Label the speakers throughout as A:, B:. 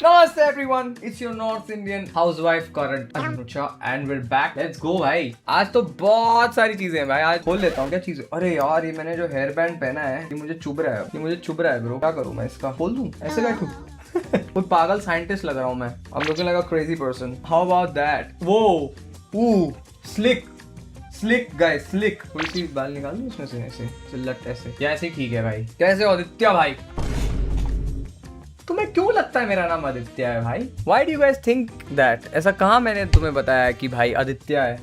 A: Namaste everyone, it's your North Indian housewife Karan Anucha and we're back. Let's go भाई. आज तो बहुत सारी चीजें हैं भाई. आज खोल लेता हूँ क्या चीजें. अरे यार ये मैंने जो हेयर बैंड पहना है ये मुझे चुभ रहा है ब्रो. क्या करूँ मैं इसका? खोल दूँ? ऐसे बैठूँ? कोई पागल साइंटिस्ट लग रहा हूँ मैं. I'm looking like a crazy person. How about that? Whoa, ooh, slick guys, slick. थोड़ी सी बाल निकाल दूँ इसमें से ऐसे चिल्लट ऐसे या ऐसे ठीक है भाई. कैसे हो आदित्य भाई? तुम्हें क्यों लगता है मेरा नाम आदित्य है भाई? Why do you guys think that? ऐसा कहाँ मैंने तुम्हें बताया कि भाई आदित्य है?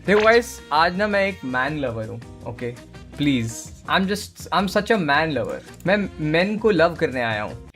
A: देखो guys, आज ना मैं एक मैन लवर हूँ. Okay please, I'm such a man lover. मैं मेन को लव करने आया हूँ.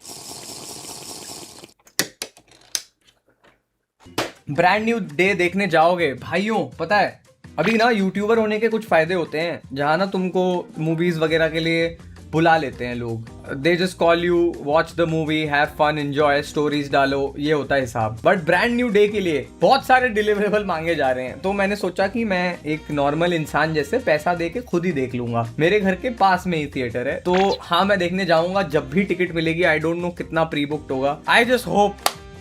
A: ब्रांड न्यू डे देखने जाओगे भाइयों? पता है अभी ना यूट्यूबर होने के कुछ फायदे होते हैं जहाँ ना तुमको मूवीज वगैरह के लिए बुला लेते हैं लोग. They just call you, watch the movie, have fun, enjoy, stories डालो, ये होता है हिसाब. बट ब्रांड न्यू डे के लिए बहुत सारे डिलीवरेबल मांगे जा रहे हैं. तो मैंने सोचा कि मैं एक नॉर्मल इंसान जैसे पैसा दे के खुद ही देख लूंगा. मेरे घर के पास में ही थिएटर है तो हाँ मैं देखने जाऊंगा जब भी टिकट मिलेगी. आई डोंट नो कितना प्री बुक्ड होगा. आई जस्ट होप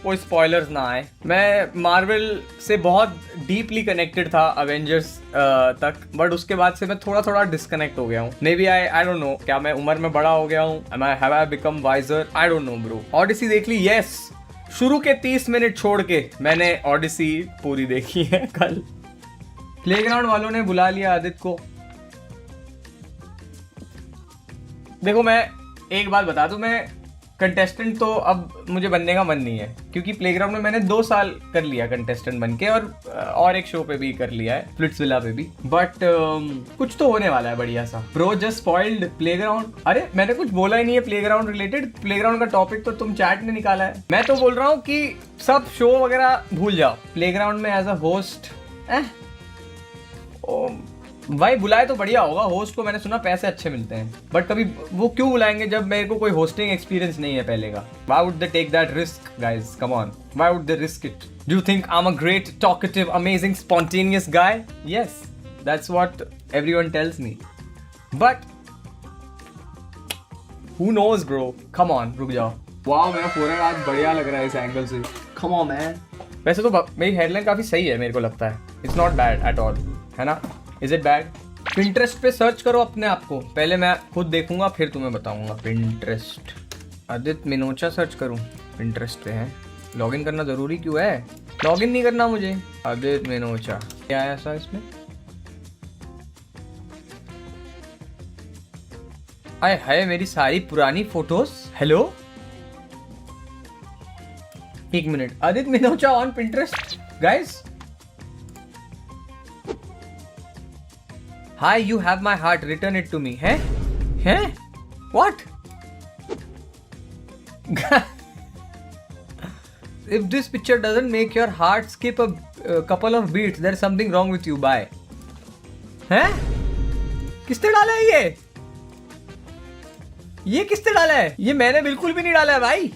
A: कोई स्पॉयलर्स ना आए. मैं मार्वल से बहुत डीपली कनेक्टेड था अवेंजर्स तक, बट उसके बाद से मैं थोड़ा डिस्कनेक्ट हो गया हूँ. Maybe I don't know, क्या मैं उम्र में बड़ा हो गया हूँ? Have I become wiser? I don't know bro. Odyssey देख ली? यस. शुरू के 30 मिनट छोड़ के मैंने ऑडिसी पूरी देखी है कल. प्लेग्राउंड वालों ने बुला लिया आदित्य को. देखो मैं एक बात बता दूं, मैं कंटेस्टेंट तो अब मुझे बनने का मन नहीं है क्योंकि प्लेग्राउंड में मैंने 2 साल कर लिया कंटेस्टेंट बन के और एक शो पे भी कर लिया है, फ्लिट्सविला पे भी. बट कुछ तो होने वाला है बढ़िया सा. Bro just spoiled playground. अरे मैंने कुछ बोला ही नहीं है प्लेग्राउंड रिलेटेड. प्लेग्राउंड का टॉपिक तो तुम चैट ने निकाला है. मैं तो बोल रहा हूँ कि सब शो वगैरह भूल जाओ. प्लेग्राउंड में एज अ होस्ट भाई बुलाए तो बढ़िया होगा. होस्ट को मैंने सुना पैसे अच्छे मिलते हैं, बट कभी वो क्यों बुलाएंगे जब मेरे को कोई होस्टिंग एक्सपीरियंस नहीं है पहले का. Why would they take that risk, guys? Come on. Why would they risk it? Do you think I'm a great, talkative, amazing, spontaneous guy? Yes, that's what everyone tells me. But who knows, bro? Come on, रुक जाओ. वाह मेरा forehead आज बढ़िया लग रहा है इस एंगल से. Come on, man. वैसे तो मेरी हेडलाइन काफी सही है मेरे को लगता है. It's not bad at all, है ना? Is it bad? Pinterest पे सर्च करो अपने आप को. पहले मैं खुद देखूंगा फिर तुम्हें बताऊंगा. Pinterest आदित्य मिनोचा सर्च करूं. Pinterest पे है. लॉगिन करना जरूरी क्यों है? लॉगिन नहीं करना मुझे. आदित्य मिनोचा क्या है ऐसा इसमें? आए हाय मेरी सारी पुरानी फोटोज. हेलो एक minute. Aditya Minocha on Pinterest guys. Hi, you have my heart. Return it to me. Hey? What? If this picture doesn't make your heart skip a couple of beats, there's something wrong with you. Bye. हैं? किसने डाला है ये? ये किसने डाला है? ये मैंने बिल्कुल भी नहीं डाला है भाई.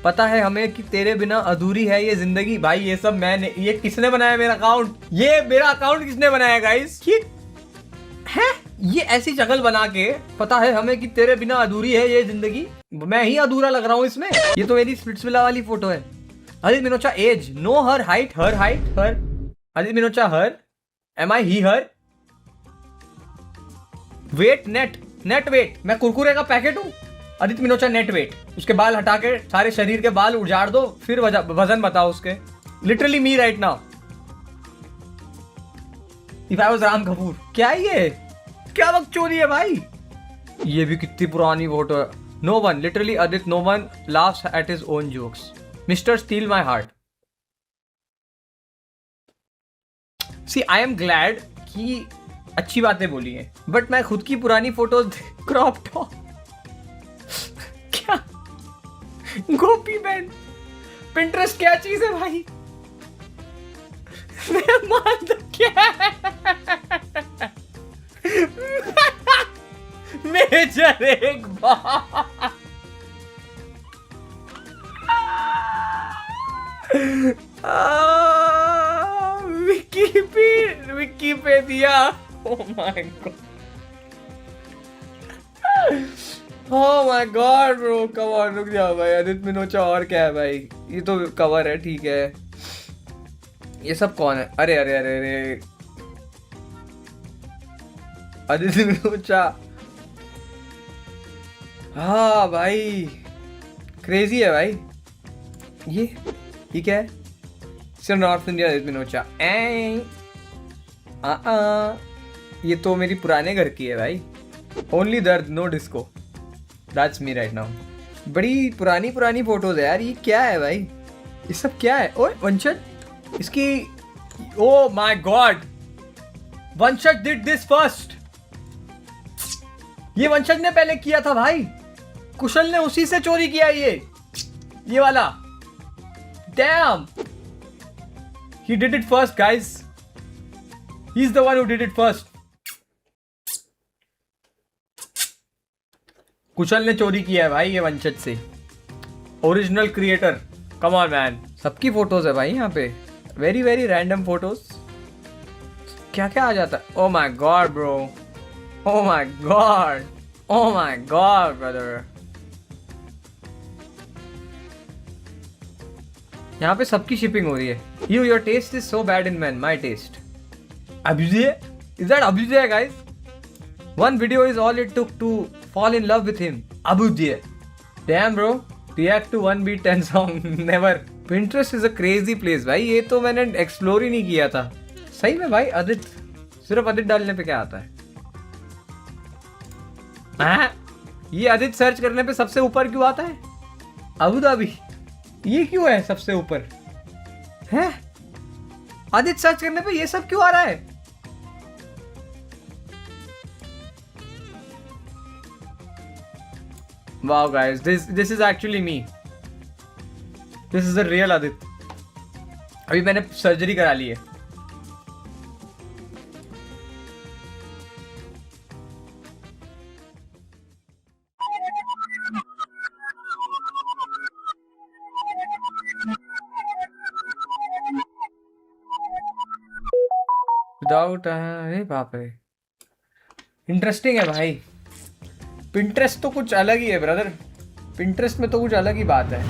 A: पता है हमें कि तेरे बिना अधूरी है ये जिंदगी. भाई ये सब मैंने, ये किसने बनाया मेरा अकाउंट? ये मेरा अकाउंट किसने बनाया गाइस? ये ऐसी शक्ल बना के पता है हमें कि तेरे बिना अधूरी है ये जिंदगी. मैं ही अधूरा लग रहा हूँ इसमें. ये तो मेरी स्प्लिट्सविला वाली फोटो है. Aditya Minocha age no, her height her. Aditya Minocha her. Am I he her. Weight net weight. मैं कुरकुरे का पैकेट हूँ. Aditya Minocha net weight. उसके बाल हटा के सारे शरीर के बाल उजाड़ दो फिर वजन बताओ उसके. Literally me right now. If I was Ram Kapoor. क्या ये क्या बकचोदी है भाई? ये भी कितनी पुरानी फोटो है. No one, literally Aditya, no one laughs at his own jokes. Mister steal my heart. See I am glad कि अच्छी बातें बोली हैं, बट मैं खुद की पुरानी फोटो क्रॉप टॉप. क्या गोपी बहन. Pinterest क्या चीज है भाई? मैं मान तो क्या मेजर एक बार. Wikipedia. Oh my god. Oh my god bro, come on, रुक जाओ भाई। आदित्य मिनोचा और क्या है भाई? ये तो कवर है, ठीक है। ये सब कौन है? अरे अरे अरे अरे, आदित्य मिनोचा। हाँ भाई, क्रेजी है भाई। ये क्या है? सिर्फ नॉर्थ इंडिया आदित्य मिनोचा। ये तो मेरी पुराने घर की है भाई। ओनली दर्द no disco, that's me right now. बड़ी पुरानी पुरानी फोटोज है यार। ये क्या है भाई? ये सब क्या है? ओए वंशज, इसकी, ओ माय गॉड, वंशज डिड दिस फर्स्ट। ये वंशज ने पहले किया था भाई। कुशल ने उसी से चोरी किया ये वाला। Dam, he did it first guys, he's the one who did it first. कुशल ने चोरी किया है भाई ये वंशज से। Original creator, come on man. सबकी फोटोज है भाई यहाँ पे, वेरी वेरी रैंडम फोटोज। क्या क्या आ जाता है? Oh my god bro, oh my god, oh my god brother. यहाँ पे सबकी शिपिंग हो रही है। Your taste is so bad in man, my taste. Abhijay, is that Abhijay guys? One video is all it took to fall in love with him. Abhyuday. Damn bro, react to one beat 10 song. Never. Pinterest is a crazy place भाई। ये तो मैंने explore ही नहीं किया था। सही में भाई, आदित्य, सिर्फ आदित्य डालने पे क्या आता है? ये आदित्य सर्च करने पे सबसे ऊपर क्यों आता है? अबू धाबी, ये क्यों है सबसे ऊपर? है आदित्य सर्च करने पे ये सब क्यों आ रहा है? Wow guys, this is actually me. This is the real Adit. अभी मैंने सर्जरी करा ली है। विदाउट, अरे बाप रे, इंटरेस्टिंग है भाई। पिंटरेस्ट तो कुछ अलग ही है ब्रदर, पिंटरेस्ट में तो कुछ अलग ही बात है।